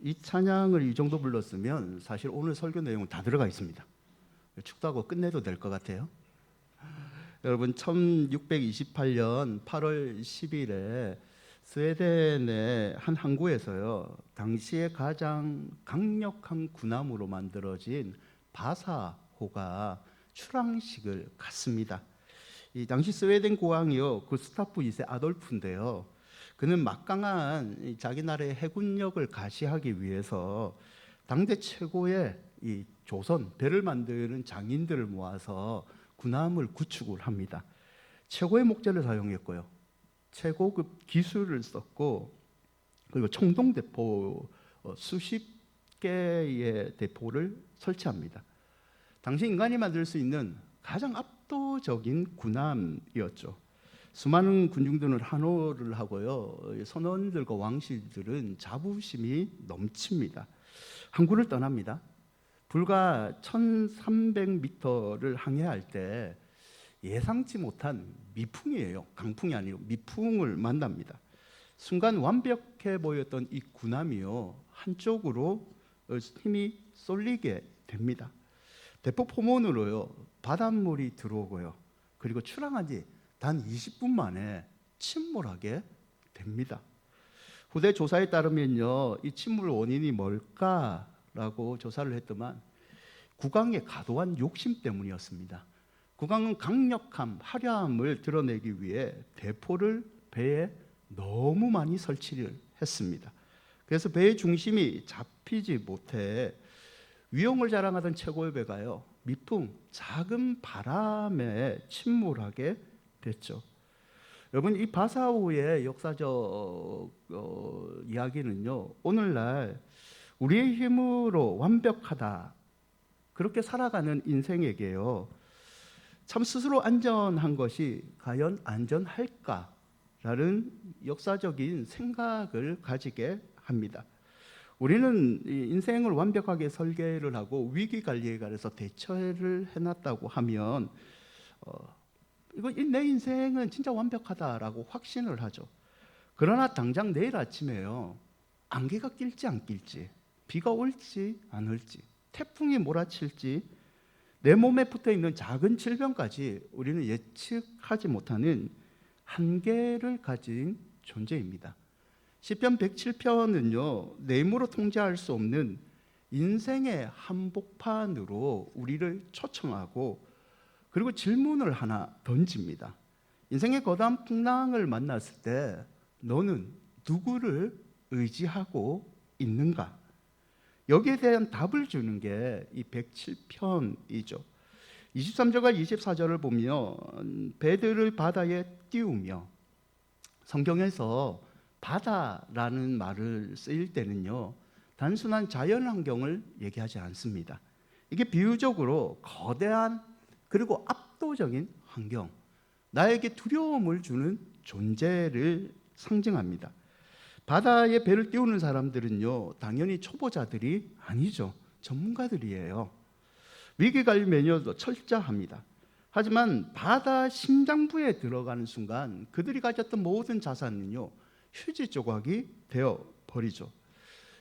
이 찬양을 이 정도 불렀으면 사실 오늘 설교 내용은 다 들어가 있습니다. 춥다고 끝내도 될 것 같아요. 여러분 1628년 8월 10일에 스웨덴의 한 항구에서요, 당시에 가장 강력한 군함으로 만들어진 바사호가 출항식을 갔습니다. 이 당시 스웨덴 국왕이요, 구스타프 2세 아돌프인데요, 그는 막강한 자기 나라의 해군력을 가시하기 위해서 당대 최고의 이 조선 배를 만드는 장인들을 모아서 군함을 구축을 합니다. 최고의 목재를 사용했고요, 최고급 기술을 썼고, 그리고 청동대포 수십 개의 대포를 설치합니다. 당시 인간이 만들 수 있는 가장 압도적인 군함이었죠. 수많은 군중들은 환호를 하고요, 선원들과 왕실들은 자부심이 넘칩니다. 항구를 떠납니다. 불과 1300m를 항해할 때 예상치 못한 미풍이에요. 강풍이 아니고 미풍을 만납니다. 순간 완벽해 보였던 이 군함이요, 한쪽으로 힘이 쏠리게 됩니다. 대폭 포문으로요, 바닷물이 들어오고요, 그리고 출항한 지 단 20분 만에 침몰하게 됩니다. 후대 조사에 따르면요, 이 침몰 원인이 뭘까라고 조사를 했더만 국왕의 과도한 욕심 때문이었습니다. 국왕은 강력함, 화려함을 드러내기 위해 대포를 배에 너무 많이 설치를 했습니다. 그래서 배의 중심이 잡히지 못해 위용을 자랑하던 최고의 배가요, 미풍, 작은 바람에 침몰하게 됐죠. 여러분, 이 바사오의 역사적 이야기는요, 오늘날 우리의 힘으로 완벽하다 그렇게 살아가는 인생에게요, 참 스스로 안전한 것이 과연 안전할까라는 역사적인 생각을 가지게 합니다. 우리는 인생을 완벽하게 설계를 하고 위기 관리에 관해서 대처를 해놨다고 하면 이거 내 인생은 진짜 완벽하다라고 확신을 하죠. 그러나 당장 내일 아침에요, 안개가 낄지 안 낄지, 비가 올지 안 올지, 태풍이 몰아칠지, 내 몸에 붙어있는 작은 질병까지 우리는 예측하지 못하는 한계를 가진 존재입니다. 시편 107편은요, 내 힘으로 통제할 수 없는 인생의 한복판으로 우리를 초청하고, 그리고 질문을 하나 던집니다. 인생의 거대한 풍랑을 만났을 때 너는 누구를 의지하고 있는가? 여기에 대한 답을 주는 게 이 107편이죠. 23절과 24절을 보면 배들을 바다에 띄우며, 성경에서 바다라는 말을 쓰일 때는요, 단순한 자연 환경을 얘기하지 않습니다. 이게 비유적으로 거대한 그리고 압도적인 환경, 나에게 두려움을 주는 존재를 상징합니다. 바다에 배를 띄우는 사람들은요, 당연히 초보자들이 아니죠. 전문가들이에요. 위기관리 매뉴얼도 철저합니다. 하지만 바다 심장부에 들어가는 순간 그들이 가졌던 모든 자산은요, 휴지 조각이 되어 버리죠.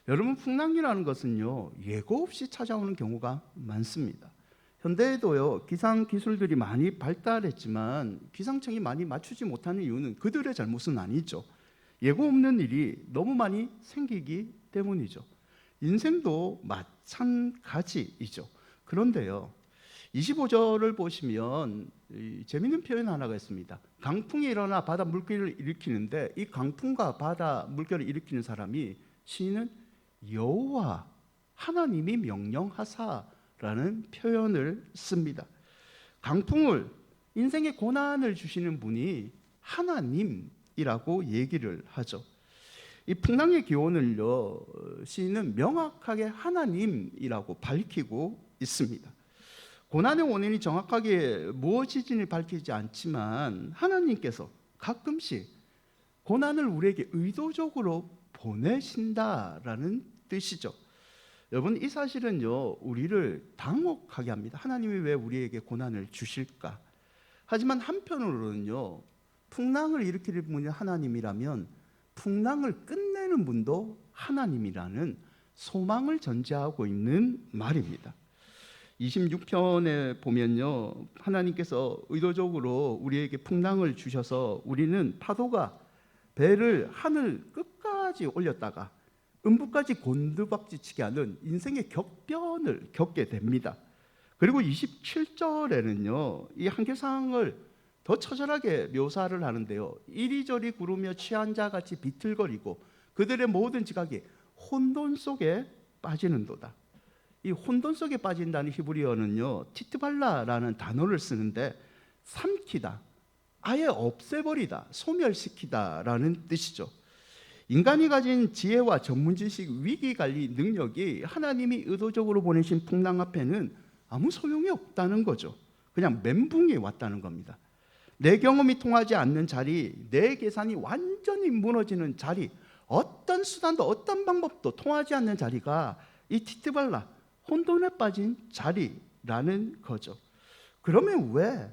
여러분, 풍랑이라는 것은요, 예고 없이 찾아오는 경우가 많습니다. 현대에도요, 기상 기술들이 많이 발달했지만 기상청이 많이 맞추지 못하는 이유는 그들의 잘못은 아니죠. 예고 없는 일이 너무 많이 생기기 때문이죠. 인생도 마찬가지이죠. 그런데요, 25절을 보시면 재미있는 표현 하나가 있습니다. 강풍이 일어나 바다 물결을 일으키는데, 이 강풍과 바다 물결을 일으키는 사람이, 시인은 여호와 하나님이 명령하사라는 표현을 씁니다. 강풍을, 인생의 고난을 주시는 분이 하나님이라고 얘기를 하죠. 이 풍랑의 기원을요, 시인은 명확하게 하나님이라고 밝히고 있습니다. 고난의 원인이 정확하게 무엇인지 밝히지 않지만 하나님께서 가끔씩 고난을 우리에게 의도적으로 보내신다라는 뜻이죠. 여러분, 이 사실은요, 우리를 당혹하게 합니다. 하나님이 왜 우리에게 고난을 주실까? 하지만 한편으로는요, 풍랑을 일으키는 분이 하나님이라면 풍랑을 끝내는 분도 하나님이라는 소망을 전제하고 있는 말입니다. 26편에 보면요, 하나님께서 의도적으로 우리에게 풍랑을 주셔서 우리는 파도가 배를 하늘 끝까지 올렸다가 음부까지 곤두박질치게 하는 인생의 격변을 겪게 됩니다. 그리고 27절에는요, 이 한계상을 더 처절하게 묘사를 하는데요, 이리저리 구르며 취한 자 같이 비틀거리고 그들의 모든 지각이 혼돈 속에 빠지는도다. 이 혼돈 속에 빠진다는 히브리어는요, 티트발라라는 단어를 쓰는데 삼키다, 아예 없애버리다, 소멸시키다라는 뜻이죠. 인간이 가진 지혜와 전문지식, 위기관리 능력이 하나님이 의도적으로 보내신 풍랑 앞에는 아무 소용이 없다는 거죠. 그냥 멘붕이 왔다는 겁니다. 내 경험이 통하지 않는 자리, 내 계산이 완전히 무너지는 자리, 어떤 수단도 어떤 방법도 통하지 않는 자리가 이 티트발라, 혼돈에 빠진 자리라는 거죠. 그러면 왜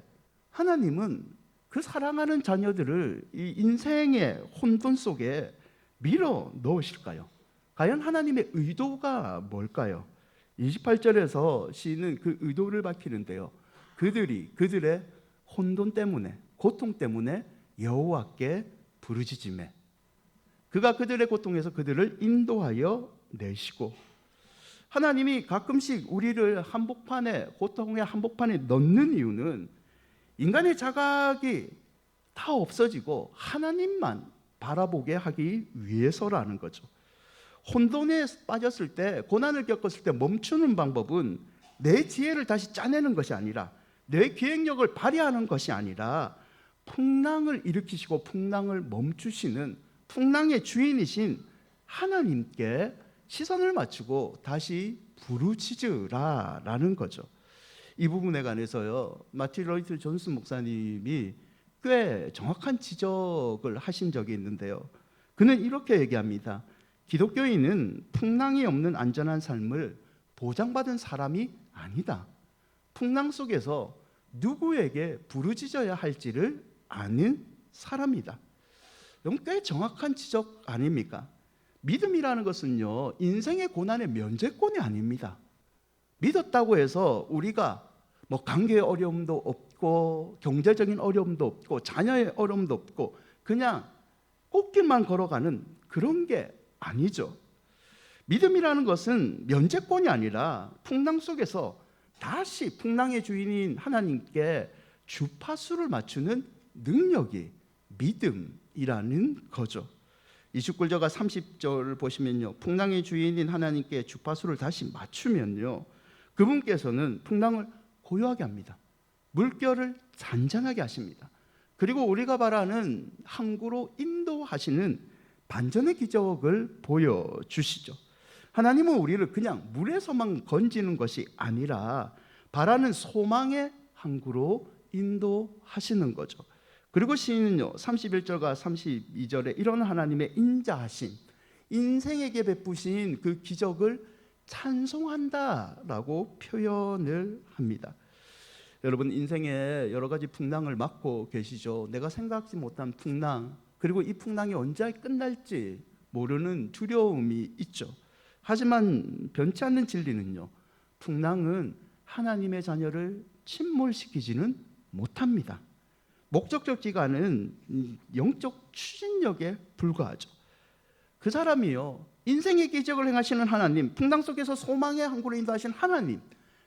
하나님은 그 사랑하는 자녀들을 이 인생의 혼돈 속에 밀어 넣으실까요? 과연 하나님의 의도가 뭘까요? 28절에서 시인은 그 의도를 밝히는데요, 그들이 그들의 혼돈 때문에, 고통 때문에 여호와께 부르짖으매 그가 그들의 고통에서 그들을 인도하여 내시고, 하나님이 가끔씩 우리를 한복판에, 고통의 한복판에 넣는 이유는 인간의 자각이 다 없어지고 하나님만 바라보게 하기 위해서라는 거죠. 혼돈에 빠졌을 때, 고난을 겪었을 때 멈추는 방법은 내 지혜를 다시 짜내는 것이 아니라, 내 기획력을 발휘하는 것이 아니라 풍랑을 일으키시고 풍랑을 멈추시는 풍랑의 주인이신 하나님께 시선을 맞추고 다시 부르짖으라라는 거죠. 이 부분에 관해서요, 마틴 로이드 존스 목사님이 꽤 정확한 지적을 하신 적이 있는데요, 그는 이렇게 얘기합니다. 기독교인은 풍랑이 없는 안전한 삶을 보장받은 사람이 아니다. 풍랑 속에서 누구에게 부르짖어야 할지를 아는 사람이다. 이건 꽤 정확한 지적 아닙니까? 믿음이라는 것은요, 인생의 고난의 면제권이 아닙니다. 믿었다고 해서 우리가 뭐 관계의 어려움도 없고 경제적인 어려움도 없고 자녀의 어려움도 없고 그냥 꽃길만 걸어가는 그런 게 아니죠. 믿음이라는 것은 면제권이 아니라 풍랑 속에서 다시 풍랑의 주인인 하나님께 주파수를 맞추는 능력이 믿음이라는 거죠. 29절과 30절 보시면요, 풍랑의 주인인 하나님께 주파수를 다시 맞추면요, 그분께서는 풍랑을 고요하게 합니다. 물결을 잔잔하게 하십니다. 그리고 우리가 바라는 항구로 인도하시는 반전의 기적을 보여주시죠. 하나님은 우리를 그냥 물에서만 건지는 것이 아니라 바라는 소망의 항구로 인도하시는 거죠. 그리고 시인은요, 31절과 32절에 이런 하나님의 인자하심, 인생에게 베푸신 그 기적을 찬송한다라고 표현을 합니다. 여러분, 인생에 여러 가지 풍랑을 맞고 계시죠. 내가 생각지 못한 풍랑, 그리고 이 풍랑이 언제 끝날지 모르는 두려움이 있죠. 하지만 변치 않는 진리는요, 풍랑은 하나님의 자녀를 침몰시키지는 못합니다. 목적적 기간은 영적 추진력에 불과하죠. 그 사람이요, 인생의 기적을 행하시는 하나님, 풍랑 속에서 소망의 항구로 인도하신 하나님,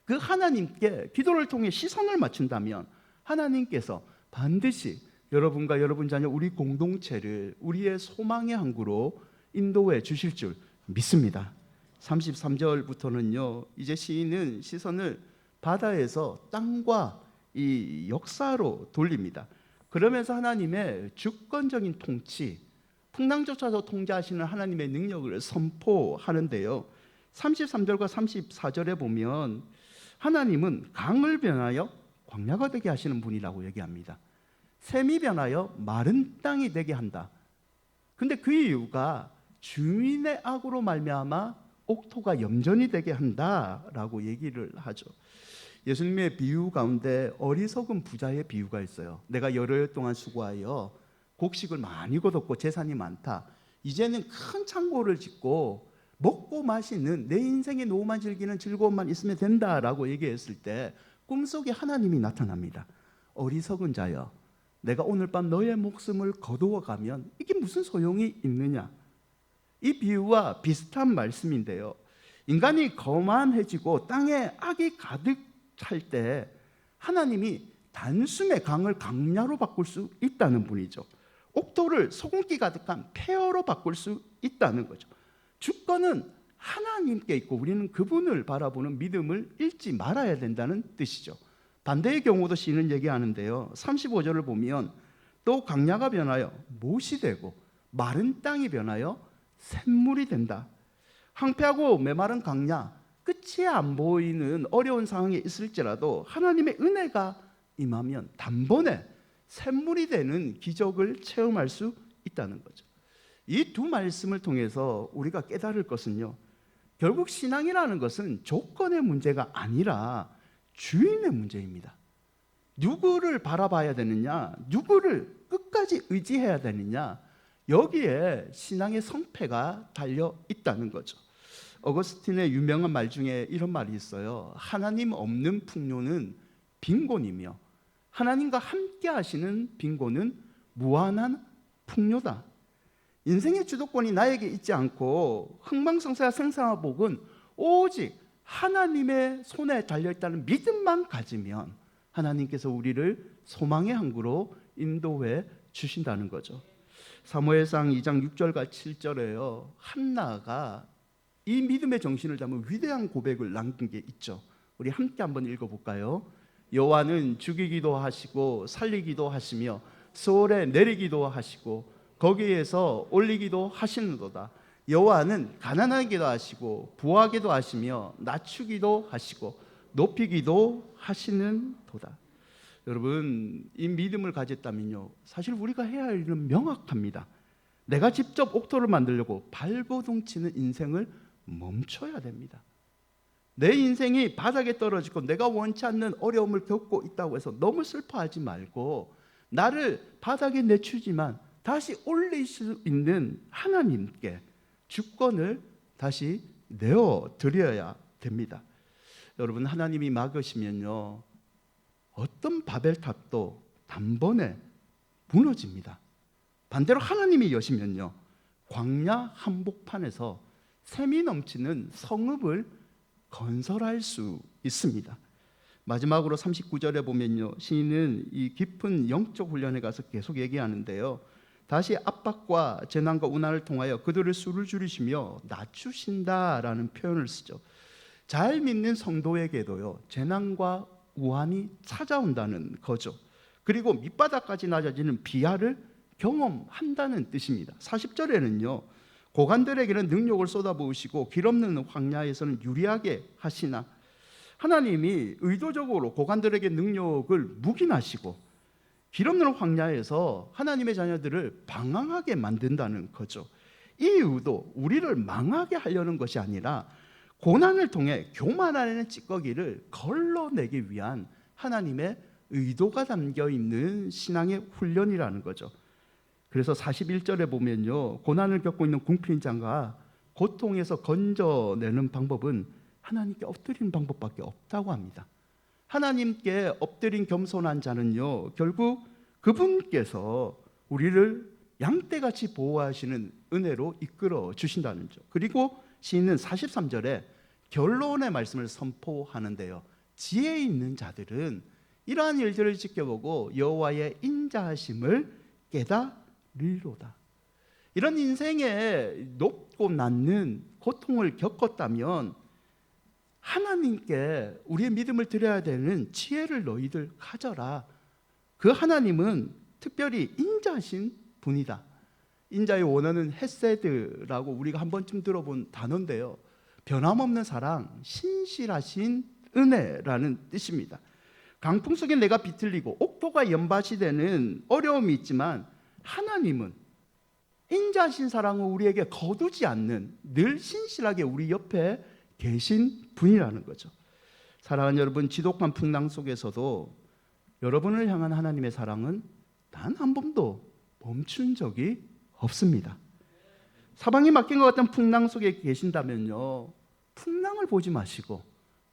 그 하나님께 기도를 통해 시선을 맞춘다면 하나님께서 반드시 여러분과 여러분 자녀, 우리 공동체를 우리의 소망의 항구로 인도해 주실 줄 믿습니다. 33절부터는요, 이제 시인은 시선을 바다에서 땅과 이 역사로 돌립니다. 그러면서 하나님의 주권적인 통치, 풍랑조차도 통제하시는 하나님의 능력을 선포하는데요, 33절과 34절에 보면 하나님은 강을 변하여 광야가 되게 하시는 분이라고 얘기합니다. 샘이 변하여 마른 땅이 되게 한다. 근데 그 이유가 주인의 악으로 말미암아 옥토가 염전이 되게 한다라고 얘기를 하죠. 예수님의 비유 가운데 어리석은 부자의 비유가 있어요. 내가 여러 해 동안 수고하여 곡식을 많이 거뒀고 재산이 많다. 이제는 큰 창고를 짓고 먹고 마시는 내 인생의 노후만 즐기는 즐거움만 있으면 된다라고 얘기했을 때 꿈속에 하나님이 나타납니다. 어리석은 자여, 내가 오늘 밤 너의 목숨을 거두어 가면 이게 무슨 소용이 있느냐. 이 비유와 비슷한 말씀인데요, 인간이 거만해지고 땅에 악이 가득 찰 때 하나님이 단숨에 강을 강야로 바꿀 수 있다는 분이죠. 옥토를 소금기 가득한 폐허로 바꿀 수 있다는 거죠. 주권은 하나님께 있고 우리는 그분을 바라보는 믿음을 잃지 말아야 된다는 뜻이죠. 반대의 경우도 시인은 얘기하는데요, 35절을 보면 또 강야가 변하여 못이 되고 마른 땅이 변하여 샘물이 된다. 황폐하고 메마른 강야, 끝이 안 보이는 어려운 상황에 있을지라도 하나님의 은혜가 임하면 단번에 샘물이 되는 기적을 체험할 수 있다는 거죠. 이 두 말씀을 통해서 우리가 깨달을 것은요, 결국 신앙이라는 것은 조건의 문제가 아니라 주인의 문제입니다. 누구를 바라봐야 되느냐, 누구를 끝까지 의지해야 되느냐, 여기에 신앙의 성패가 달려 있다는 거죠. 어거스틴의 유명한 말 중에 이런 말이 있어요. 하나님 없는 풍요는 빈곤이며 하나님과 함께 하시는 빈곤은 무한한 풍요다. 인생의 주도권이 나에게 있지 않고 흥망성쇠와 생사와 복은 오직 하나님의 손에 달려있다는 믿음만 가지면 하나님께서 우리를 소망의 항구로 인도해 주신다는 거죠. 사무엘상 2장 6절과 7절에요, 한나가 이 믿음의 정신을 담은 위대한 고백을 남긴 게 있죠. 우리 함께 한번 읽어볼까요? 여호와는 죽이기도 하시고 살리기도 하시며 수월에 내리기도 하시고 거기에서 올리기도 하시는도다. 여호와는 가난하기도 하시고 부하기도 하시며 낮추기도 하시고 높이기도 하시는도다. 여러분, 이 믿음을 가졌다면요, 사실 우리가 해야 할 일은 명확합니다. 내가 직접 옥토를 만들려고 발버둥치는 인생을 멈춰야 됩니다. 내 인생이 바닥에 떨어지고 내가 원치 않는 어려움을 겪고 있다고 해서 너무 슬퍼하지 말고 나를 바닥에 내추지만 다시 올릴 수 있는 하나님께 주권을 다시 내어드려야 됩니다. 여러분, 하나님이 막으시면요, 어떤 바벨탑도 단번에 무너집니다. 반대로 하나님이 여시면요, 광야 한복판에서 샘이 넘치는 성읍을 건설할 수 있습니다. 마지막으로 39절에 보면요, 시인은 이 깊은 영적 훈련에 가서 계속 얘기하는데요, 다시 압박과 재난과 우난을 통하여 그들을 수를 줄이시며 낮추신다라는 표현을 쓰죠. 잘 믿는 성도에게도요, 재난과 우환이 찾아온다는 거죠. 그리고 밑바닥까지 낮아지는 비하를 경험한다는 뜻입니다. 40절에는요, 고관들에게는 능력을 쏟아부으시고 길 없는 황야에서는 유리하게 하시나. 하나님이 의도적으로 고관들에게 능력을 묵인하시고 길 없는 황야에서 하나님의 자녀들을 방황하게 만든다는 거죠. 이 의도, 우리를 망하게 하려는 것이 아니라 고난을 통해 교만하는 찌꺼기를 걸러내기 위한 하나님의 의도가 담겨 있는 신앙의 훈련이라는 거죠. 그래서 41절에 보면요, 고난을 겪고 있는 궁핍자가 고통에서 건져내는 방법은 하나님께 엎드리는 방법밖에 없다고 합니다. 하나님께 엎드린 겸손한 자는요, 결국 그분께서 우리를 양떼같이 보호하시는 은혜로 이끌어 주신다는 점. 그리고 시인은 43절에 결론의 말씀을 선포하는데요, 지혜 있는 자들은 이러한 일들을 지켜보고 여호와의 인자하심을 깨달으리로다. 이런 인생에 높고 낮는 고통을 겪었다면 하나님께 우리의 믿음을 드려야 되는 지혜를 너희들 가져라. 그 하나님은 특별히 인자하신 분이다. 인자의 원어는 헤세드라고 우리가 한 번쯤 들어본 단어인데요, 변함없는 사랑, 신실하신 은혜라는 뜻입니다. 강풍 속에 내가 비틀리고 옥토가 연밭이 되는 어려움이 있지만 하나님은 인자하신 사랑을 우리에게 거두지 않는, 늘 신실하게 우리 옆에 계신 분이라는 거죠. 사랑하는 여러분, 지독한 풍랑 속에서도 여러분을 향한 하나님의 사랑은 단 한 번도 멈춘 적이 없습니다. 사방이 막힌 것 같은 풍랑 속에 계신다면요, 풍랑을 보지 마시고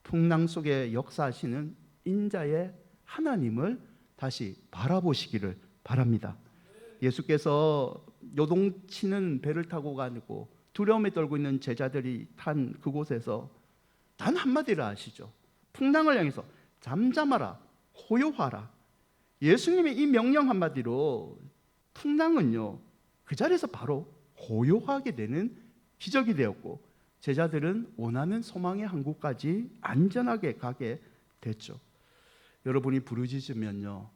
풍랑 속에 역사하시는 인자의 하나님을 다시 바라보시기를 바랍니다. 예수께서 요동치는 배를 타고 가고 두려움에 떨고 있는 제자들이 탄 그곳에서 단 한마디를 하시죠. 풍랑을 향해서 잠잠하라, 고요하라. 예수님의 이 명령 한마디로 풍랑은요, 그 자리에서 바로 고요하게 되는 기적이 되었고, 제자들은 원하는 소망의 항구까지 안전하게 가게 됐죠. 여러분이 부르짖으면요,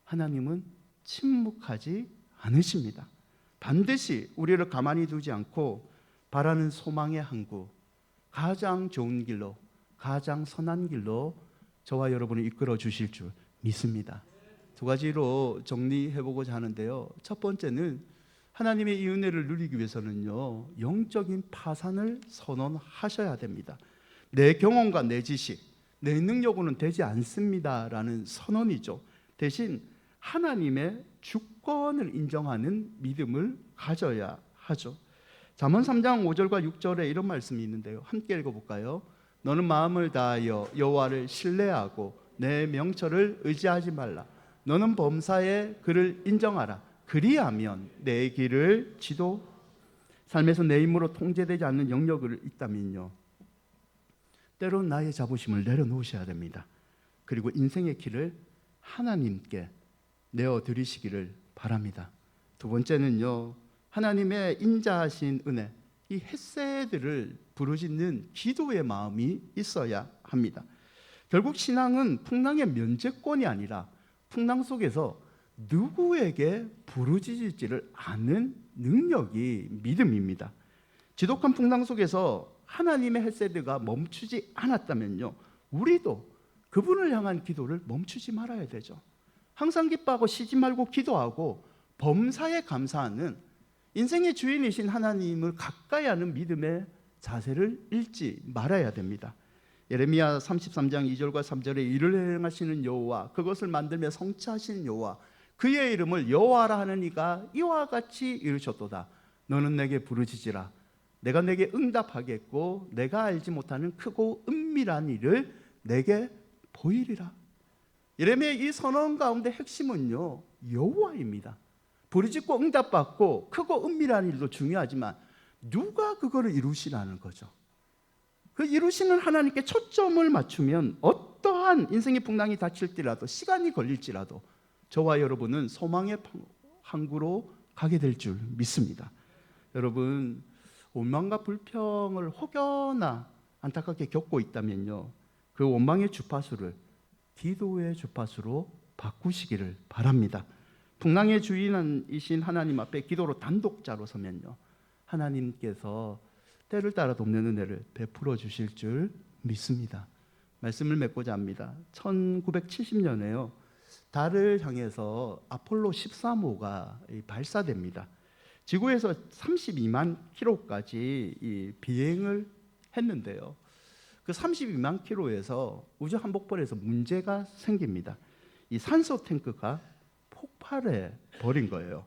하나님은 침묵하지 않으십니다. 반드시 우리를 가만히 두지 않고 바라는 소망의 항구, 가장 좋은 길로, 가장 선한 길로 저와 여러분을 이끌어 주실 줄 믿습니다. 두 가지로 정리해보고자 하는데요. 첫 번째는 하나님의 이 은혜를 누리기 위해서는요, 영적인 파산을 선언하셔야 됩니다. 내 경험과 내 지식, 내 능력으로는 되지 않습니다라는 선언이죠. 대신 하나님의 주권을 인정하는 믿음을 가져야 하죠. 잠언 3장 5절과 6절에 이런 말씀이 있는데요, 함께 읽어볼까요? 너는 마음을 다하여 여호와를 신뢰하고 내 명철을 의지하지 말라. 너는 범사에 그를 인정하라. 그리하면 내 길을 지도. 삶에서 내 힘으로 통제되지 않는 영역을 있다면요, 때로는 나의 자부심을 내려놓으셔야 됩니다. 그리고 인생의 길을 하나님께 내어드리시기를 바랍니다. 두 번째는요, 하나님의 인자하신 은혜, 이 헤세드를 부르짖는 기도의 마음이 있어야 합니다. 결국 신앙은 풍랑의 면제권이 아니라 풍랑 속에서 누구에게 부르짖을지를 아는 능력이 믿음입니다. 지독한 풍랑 속에서 하나님의 헤세드가 멈추지 않았다면요, 우리도 그분을 향한 기도를 멈추지 말아야 되죠. 항상 기뻐하고 쉬지 말고 기도하고 범사에 감사하는 인생의 주인이신 하나님을 가까이 하는 믿음의 자세를 잃지 말아야 됩니다. 예레미야 33장 2절과 3절에 일을 행하시는 여호와, 그것을 만들며 성취하시는 여호와, 그의 이름을 여호와라 하는 이가 이와 같이 이르셨도다. 너는 내게 부르짖으라. 내가 내게 응답하겠고 내가 알지 못하는 크고 은밀한 일을 내게 보이리라. 예레미야의 이 선언 가운데 핵심은요, 여호와입니다. 부르짖고 응답받고 크고 은밀한 일도 중요하지만 누가 그거를 이루시라는 거죠. 그 이루시는 하나님께 초점을 맞추면 어떠한 인생의 풍랑이 닥칠지라도, 시간이 걸릴지라도 저와 여러분은 소망의 항구로 가게 될 줄 믿습니다. 여러분, 원망과 불평을 혹여나 안타깝게 겪고 있다면요, 그 원망의 주파수를 기도의 주파수로 바꾸시기를 바랍니다. 풍랑의 주인이신 하나님 앞에 기도로 단독자로 서면요, 하나님께서 때를 따라 돕는 은혜를 베풀어 주실 줄 믿습니다. 말씀을 맺고자 합니다. 1970년에요, 달을 향해서 아폴로 13호가 발사됩니다. 지구에서 32만 킬로까지 비행을 했는데요, 그 32만 킬로에서 우주 한복판에서 문제가 생깁니다. 이 산소 탱크가 폭발해 버린 거예요.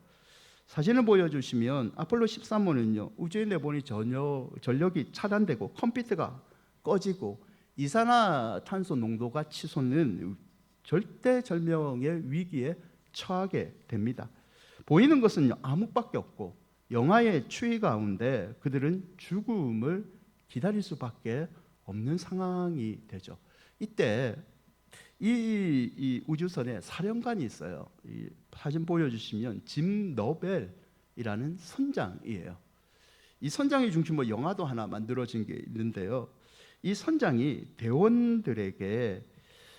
사진을 보여주시면 아폴로 13호는요, 우주에 내보니 전력이 차단되고 컴퓨터가 꺼지고 이산화탄소 농도가 치솟는 절대절명의 위기에 처하게 됩니다. 보이는 것은 암흑밖에 없고 영하의 추위 가운데 그들은 죽음을 기다릴 수밖에 없는 상황이 되죠. 이때 이 우주선에 사령관이 있어요. 이 사진 보여주시면 짐 너벨이라는 선장이에요. 이 선장의 중심으로 영화도 하나 만들어진 게 있는데요, 이 선장이 대원들에게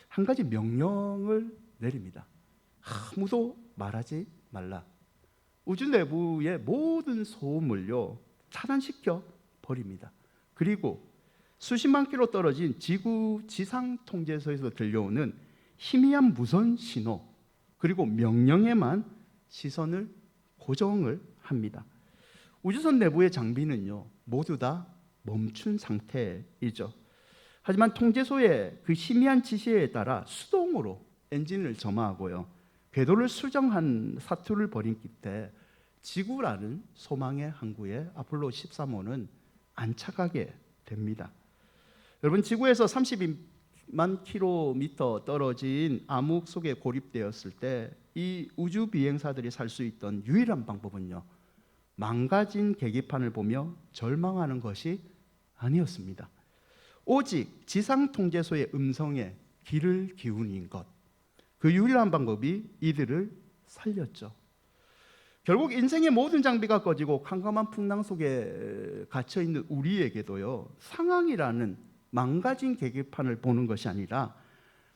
한 가지 명령을 내립니다. 아무도 말하지 말라. 우주 내부의 모든 소음을요 차단시켜 버립니다. 그리고 수십만 킬로 떨어진 지구 지상 통제소에서 들려오는 희미한 무선 신호, 그리고 명령에만 시선을 고정을 합니다. 우주선 내부의 장비는요 모두 다 멈춘 상태이죠. 하지만 통제소의 그 희미한 지시에 따라 수동으로 엔진을 점화하고요, 궤도를 수정한 사투를 벌인 끝에 지구라는 소망의 항구에 아폴로 13호는 안착하게 됩니다. 여러분, 지구에서 32만 킬로미터 떨어진 암흑 속에 고립되었을 때 이 우주 비행사들이 살 수 있던 유일한 방법은요, 망가진 계기판을 보며 절망하는 것이 아니었습니다. 오직 지상 통제소의 음성에 귀를 기울인 것, 그 유일한 방법이 이들을 살렸죠. 결국 인생의 모든 장비가 꺼지고 캄캄한 풍랑 속에 갇혀 있는 우리에게도요, 상황이라는 망가진 계기판을 보는 것이 아니라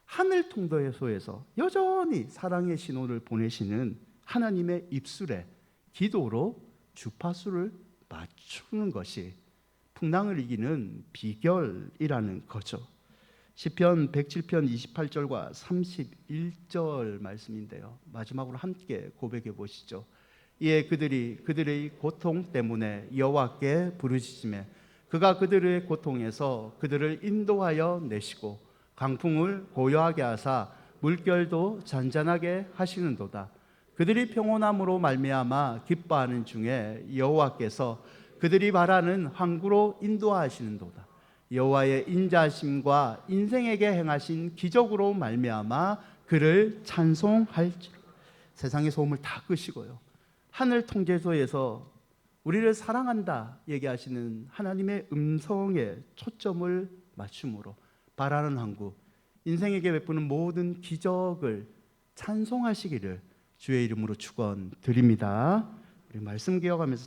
하늘 통제소에서 여전히 사랑의 신호를 보내시는 하나님의 입술에 기도로 주파수를 맞추는 것이 풍랑을 이기는 비결이라는 거죠. 시편 107편 28절과 31절 말씀인데요, 마지막으로 함께 고백해 보시죠. 이에 그들이 그들의 고통 때문에 여호와께 부르짖으며 그가 그들의 고통에서 그들을 인도하여 내시고 강풍을 고요하게 하사 물결도 잔잔하게 하시는도다. 그들이 평온함으로 말미암아 기뻐하는 중에 여호와께서 그들이 바라는 항구로 인도하시는도다. 여호와의 인자하심과 인생에게 행하신 기적으로 말미암아 그를 찬송할지로. 세상의 소음을 다 끄시고요, 하늘 통제소에서 우리를 사랑한다 얘기하시는 하나님의 음성에 초점을 맞춤으로 바라는 항구, 인생에게 베푸는 모든 기적을 찬송하시기를 주의 이름으로 축원드립니다. 우리 말씀 기억하면서